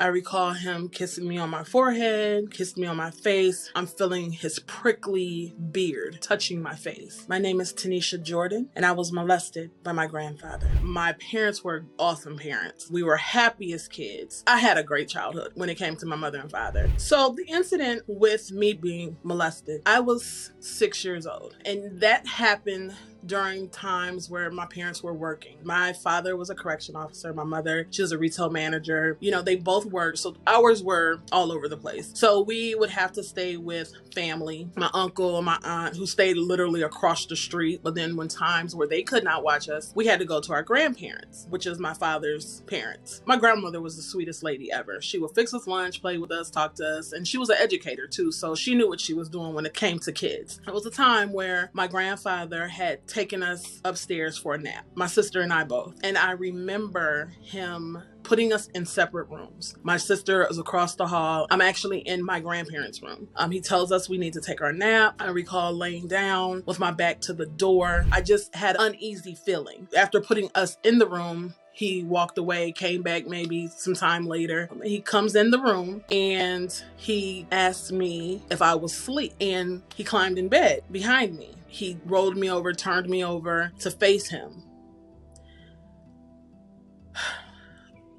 I recall him kissing me on my forehead, kissed me on my face. I'm feeling his prickly beard touching my face. My name is Tanisha Jordan, and I was molested by my grandfather. My parents were awesome parents. We were happy as kids. I had a great childhood when it came to my mother and father. So the incident with me being molested, I was 6 years old, and that happened during times where my parents were working. My father was a correction officer. My mother, she was a retail manager. They both worked. So hours were all over the place. So we would have to stay with family, my uncle and my aunt, who stayed literally across the street. But then when times where they could not watch us, we had to go to our grandparents, which is my father's parents. My grandmother was the sweetest lady ever. She would fix us lunch, play with us, talk to us. And she was an educator too. So she knew what she was doing when it came to kids. It was a time where my grandfather had taken us upstairs for a nap, my sister and I both. And I remember him putting us in separate rooms. My sister is across the hall. I'm actually in my grandparents' room. He tells us we need to take our nap. I recall laying down with my back to the door. I just had an uneasy feeling. After putting us in the room, he walked away, came back maybe some time later. He comes in the room and he asked me if I was asleep, and he climbed in bed behind me. He rolled me over, turned me over to face him.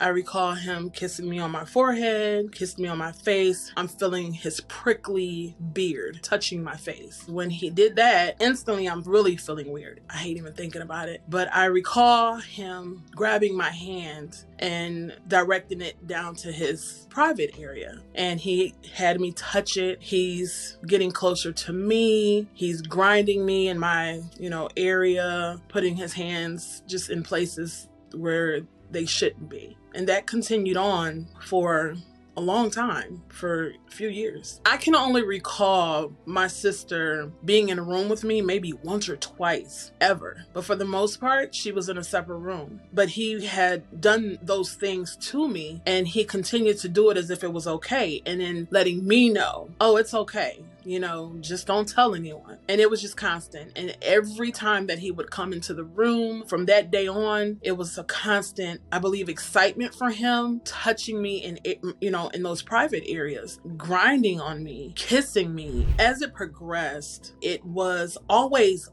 I recall him kissing me on my forehead, kissed me on my face. I'm feeling his prickly beard touching my face. When he did that, instantly I'm really feeling weird. I hate even thinking about it. But I recall him grabbing my hand and directing it down to his private area. And he had me touch it. He's getting closer to me. He's grinding me in my, area, putting his hands just in places where they shouldn't be. And that continued on for a long time, for a few years. I can only recall my sister being in a room with me maybe once or twice ever. But for the most part, she was in a separate room. But he had done those things to me, and he continued to do it as if it was okay. And then letting me know, oh, it's okay. Just don't tell anyone. And it was just constant. And every time that he would come into the room from that day on, it was a constant, I believe, excitement for him, touching me in those private areas, grinding on me, kissing me. As it progressed, it was always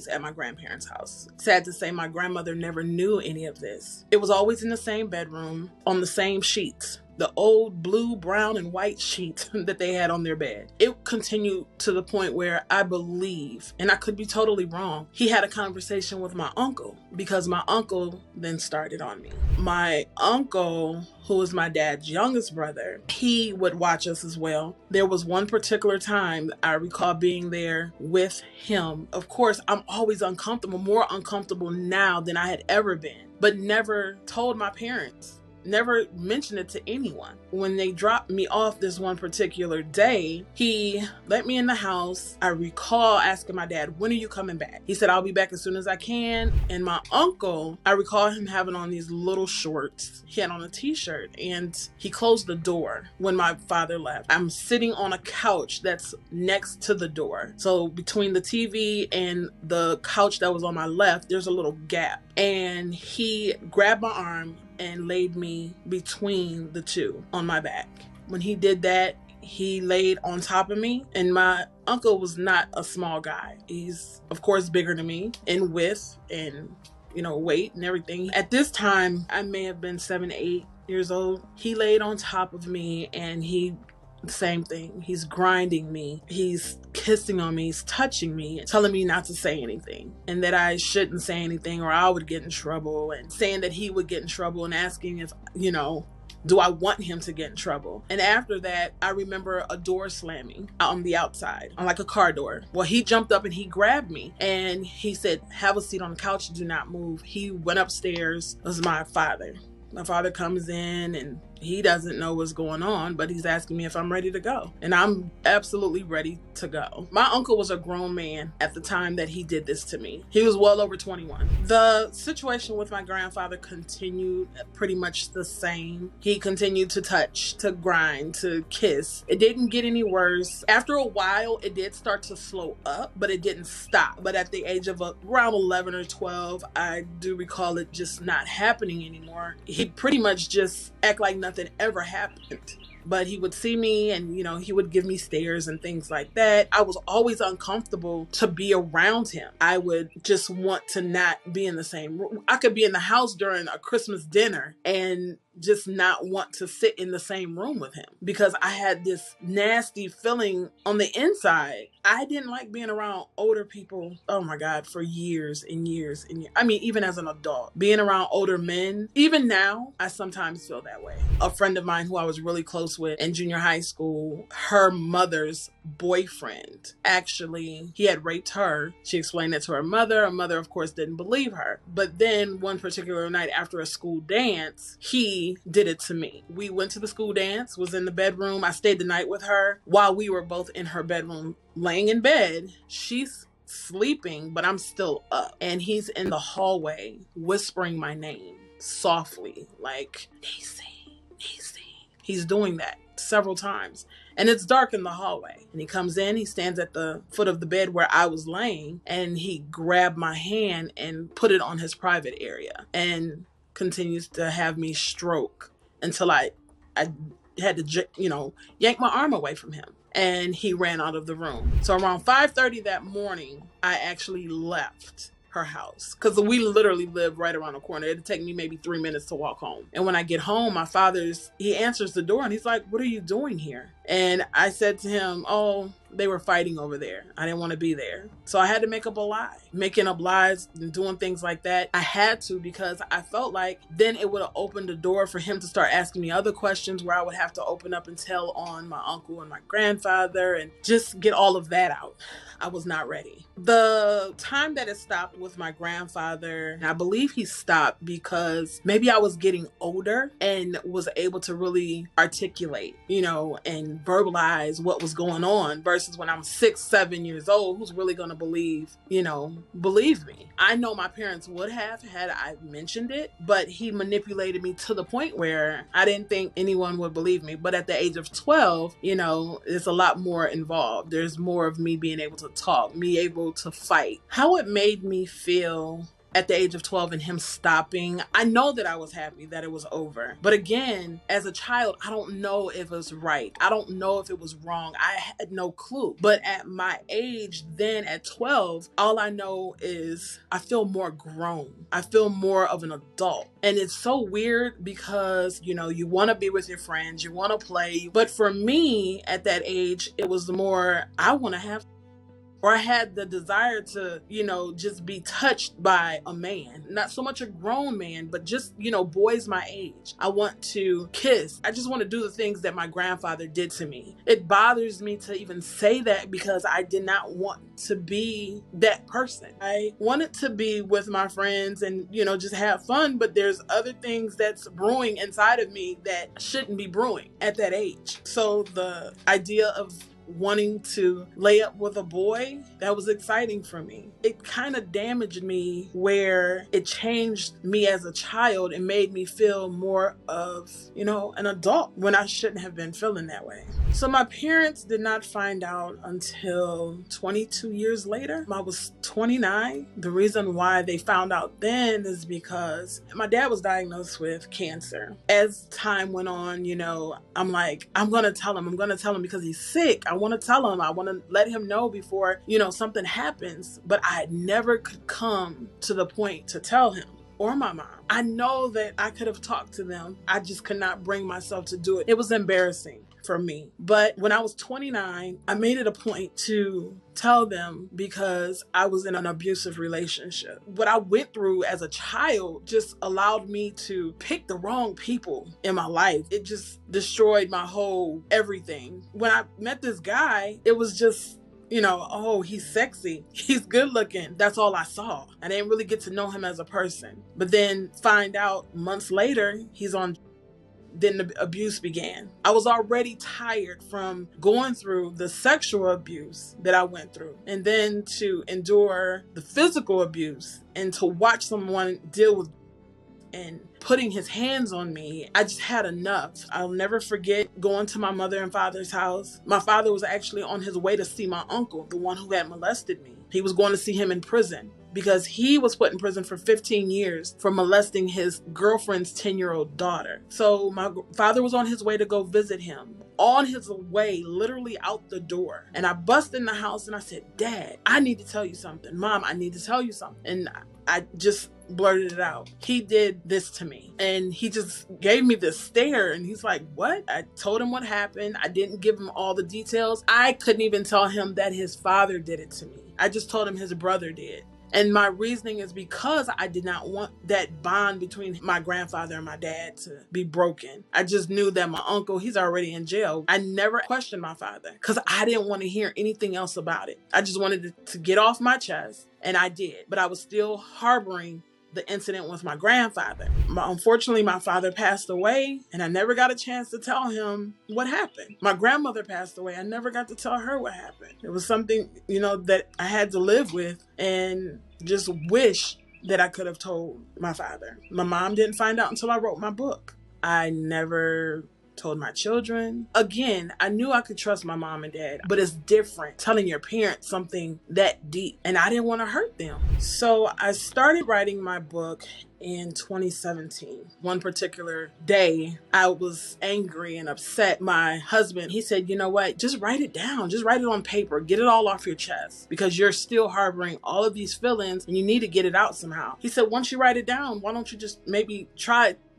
at my grandparents' house. Sad to say, my grandmother never knew any of this. It was always in the same bedroom, on the same sheets. The old blue, brown, and white sheet that they had on their bed. It continued to the point where I believe, and I could be totally wrong, he had a conversation with my uncle, because my uncle then started on me. My uncle, who is my dad's youngest brother, he would watch us as well. There was one particular time I recall being there with him. Of course, I'm always uncomfortable, more uncomfortable now than I had ever been, but never told my parents. Never mentioned it to anyone. When they dropped me off this one particular day, he let me in the house. I recall asking my dad, when are you coming back? He said, I'll be back as soon as I can. And my uncle, I recall him having on these little shorts. He had on a t-shirt, and he closed the door when my father left. I'm sitting on a couch that's next to the door. So between the TV and the couch that was on my left, there's a little gap. And he grabbed my arm and laid me between the two on my back. When he did that, he laid on top of me, and my uncle was not a small guy. He's, of course, bigger than me in width and, weight and everything. At this time, I may have been 7, 8 years old. He laid on top of me, and same thing. He's grinding me. He's kissing on me. He's touching me, telling me not to say anything, and that I shouldn't say anything or I would get in trouble, and saying that he would get in trouble, and asking if, do I want him to get in trouble? And after that, I remember a door slamming on the outside, on like a car door. Well, he jumped up and he grabbed me, and he said, have a seat on the couch. Do not move. He went upstairs. It was my father. My father comes in, and he doesn't know what's going on, but he's asking me if I'm ready to go. And I'm absolutely ready to go. My uncle was a grown man at the time that he did this to me. He was well over 21. The situation with my grandfather continued pretty much the same. He continued to touch, to grind, to kiss. It didn't get any worse. After a while, it did start to slow up, but it didn't stop. But at the age of around 11 or 12, I do recall it just not happening anymore. He pretty much just act like nothing nothing ever happened. But he would see me and, he would give me stares and things like that. I was always uncomfortable to be around him. I would just want to not be in the same room. I could be in the house during a Christmas dinner and just not want to sit in the same room with him because I had this nasty feeling on the inside. I didn't like being around older people, oh my God, for years and years and years. I mean, even as an adult, being around older men, even now, I sometimes feel that way. A friend of mine who I was really close with in junior high school, her mother's boyfriend, actually, he had raped her. She explained it to her mother. Her mother, of course, didn't believe her. But then one particular night after a school dance, he did it to me. We went to the school dance, was in the bedroom. I stayed the night with her while we were both in her bedroom, laying in bed. She's sleeping, but I'm still up. And he's in the hallway whispering my name softly, like, Niecy, Niecy. He's doing that several times. And it's dark in the hallway. And he comes in, he stands at the foot of the bed where I was laying, and he grabbed my hand and put it on his private area and continues to have me stroke until I had to, yank my arm away from him. And he ran out of the room. So around 5:30 that morning, I actually left her house because we literally live right around the corner. It'd take me maybe 3 minutes to walk home. And when I get home, he answers the door and he's like, "What are you doing here?" And I said to him, "Oh, they were fighting over there. I didn't want to be there." So I had to make up a lie. Making up lies and doing things like that, I had to, because I felt like then it would have opened the door for him to start asking me other questions where I would have to open up and tell on my uncle and my grandfather and just get all of that out. I was not ready. The time that it stopped with my grandfather, I believe he stopped because maybe I was getting older and was able to really articulate, and verbalize what was going on versus when I'm 6, 7 years old, who's really going to believe me. I know my parents would have had I mentioned it, but he manipulated me to the point where I didn't think anyone would believe me. But at the age of 12, there's a lot more involved. There's more of me being able to talk, me able to fight. How it made me feel at the age of 12 and him stopping, I know that I was happy that it was over. But again, as a child, I don't know if it was right. I don't know if it was wrong. I had no clue. But at my age then, at 12, all I know is I feel more grown. I feel more of an adult. And it's so weird because, you want to be with your friends, you want to play. But for me, at that age, it was more, I want to have, or I had the desire to, just be touched by a man. Not so much a grown man, but just, boys my age. I want to kiss. I just want to do the things that my grandfather did to me. It bothers me to even say that because I did not want to be that person. I wanted to be with my friends and, just have fun, but there's other things that's brewing inside of me that shouldn't be brewing at that age. So the idea of wanting to lay up with a boy, that was exciting for me. It kind of damaged me where it changed me as a child and made me feel more of, an adult when I shouldn't have been feeling that way. So my parents did not find out until 22 years later. I was 29. The reason why they found out then is because my dad was diagnosed with cancer. As time went on, I'm like, I'm going to tell him because he's sick. I want to tell him. I want to let him know before, something happens. But I never could come to the point to tell him or my mom. I know that I could have talked to them. I just could not bring myself to do it. It was embarrassing for me. But when I was 29, I made it a point to tell them because I was in an abusive relationship. What I went through as a child just allowed me to pick the wrong people in my life. It just destroyed my whole everything. When I met this guy, it was just, oh, he's sexy. He's good looking. That's all I saw. I didn't really get to know him as a person. But then find out months later, then the abuse began. I was already tired from going through the sexual abuse that I went through, and then to endure the physical abuse and to watch someone deal with and putting his hands on me. I just had enough. I'll never forget going to my mother and father's house. My father was actually on his way to see my uncle, the one who had molested me. He was going to see him in prison. because he was put in prison for 15 years for molesting his girlfriend's 10-year-old daughter. So my father was on his way to go visit him. On his way, literally out the door. And I bust in the house and I said, Dad, I need to tell you something. Mom, I need to tell you something. And I just blurted it out. He did this to me. And he just gave me this stare and he's like, what? I told him what happened. I didn't give him all the details. I couldn't even tell him that his father did it to me. I just told him his brother did. And my reasoning is because I did not want that bond between my grandfather and my dad to be broken. I just knew that my uncle, he's already in jail. I never questioned my father because I didn't want to hear anything else about it. I just wanted to get off my chest, and I did. But I was still harboring the incident with my grandfather. Unfortunately, my father passed away and I never got a chance to tell him what happened. My grandmother passed away. I never got to tell her what happened. It was something, that I had to live with and just wish that I could have told my father. My mom didn't find out until I wrote my book. I never told my children. Again, I knew I could trust my mom and dad, but it's different telling your parents something that deep, and I didn't want to hurt them. So I started writing my book in 2017. One particular day, I was angry and upset. My husband, he said, you know what, just write it down. Just write it on paper. Get it all off your chest because you're still harboring all of these feelings and you need to get it out somehow. He said, once you write it down, why don't you just maybe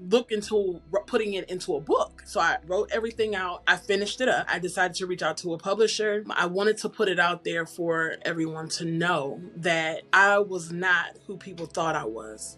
look into putting it into a book. So I wrote everything out. I finished it up. I decided to reach out to a publisher. I wanted to put it out there for everyone to know that I was not who people thought I was.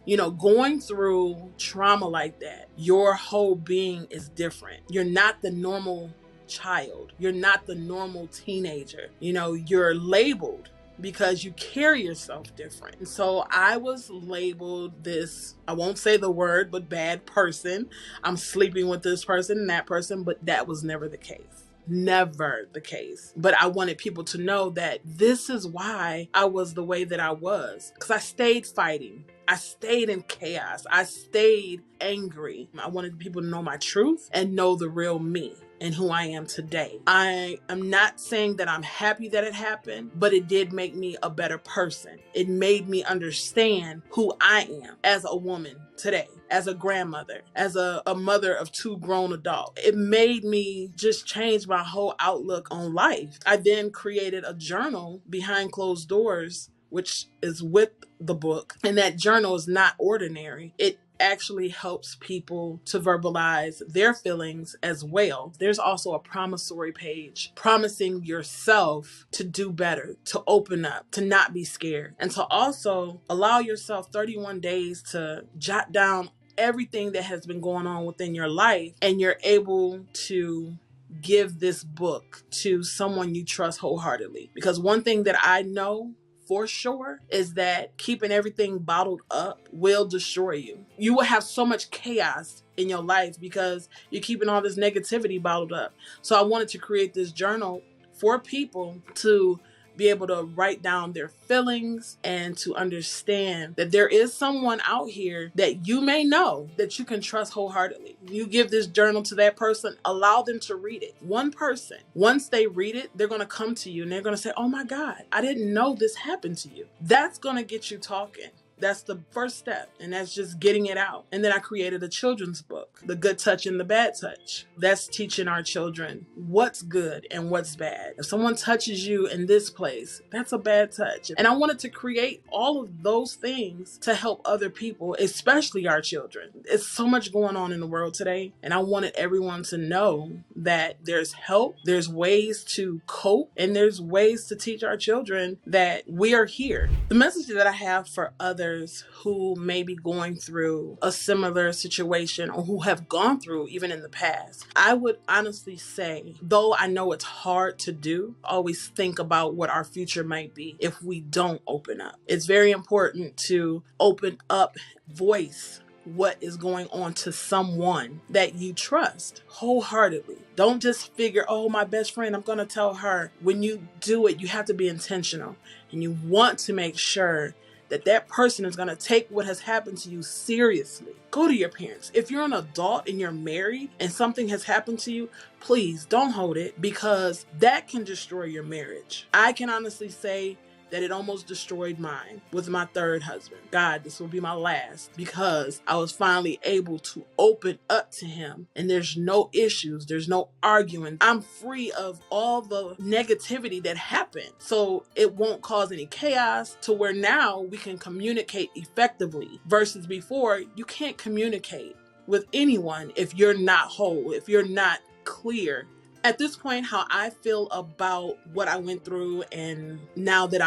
Going through trauma like that, your whole being is different. You're not the normal child. You're not the normal teenager. You're labeled because you carry yourself different. And so I was labeled this, I won't say the word, but bad person. I'm sleeping with this person and that person, but that was never the case. Never the case. But I wanted people to know that this is why I was the way that I was. Because I stayed fighting. I stayed in chaos. I stayed angry. I wanted people to know my truth and know the real me and who I am today. I am not saying that I'm happy that it happened, but it did make me a better person. It made me understand who I am as a woman today, as a grandmother, as a mother of 2 grown adults. It made me just change my whole outlook on life. I then created a journal behind closed doors, which is with the book. And that journal is not ordinary. It actually helps people to verbalize their feelings as well. There's also a promissory page promising yourself to do better, to open up, to not be scared, and to also allow yourself 31 days to jot down everything that has been going on within your life, and you're able to give this book to someone you trust wholeheartedly. Because one thing that I know for sure is that keeping everything bottled up will destroy you. You will have so much chaos in your life because you're keeping all this negativity bottled up. So I wanted to create this journal for people to be able to write down their feelings and to understand that there is someone out here that you may know that you can trust wholeheartedly. You give this journal to that person, allow them to read it. One person, once they read it, they're going to come to you and they're going to say, oh my God, I didn't know this happened to you. That's going to get you talking. That's the first step, and that's just getting it out. And then I created a children's book, The Good Touch and the Bad Touch. That's teaching our children what's good and what's bad. If someone touches you in this place, that's a bad touch. And I wanted to create all of those things to help other people, especially our children. It's so much going on in the world today, and I wanted everyone to know that there's help, there's ways to cope, and there's ways to teach our children that we are here. The message that I have for others who may be going through a similar situation or who have gone through even in the past, I would honestly say, though I know it's hard to do, always think about what our future might be if we don't open up. It's very important to open up, voice what is going on to someone that you trust wholeheartedly. Don't just figure, oh, my best friend, I'm going to tell her. When you do it, you have to be intentional, and you want to make sure that person is going to take what has happened to you seriously. Go to your parents. If you're an adult and you're married and something has happened to you, please don't hold it, because that can destroy your marriage. I can honestly say that it almost destroyed mine with my third husband. God, this will be my last, because I was finally able to open up to him, and there's no issues, there's no arguing. I'm free of all the negativity that happened. So it won't cause any chaos, to where now we can communicate effectively, versus before you can't communicate with anyone if you're not whole, if you're not clear. At this point, how I feel about what I went through, and now that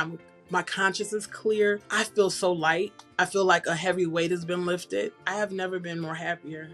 my conscience is clear, I feel so light. I feel like a heavy weight has been lifted. I have never been more happier.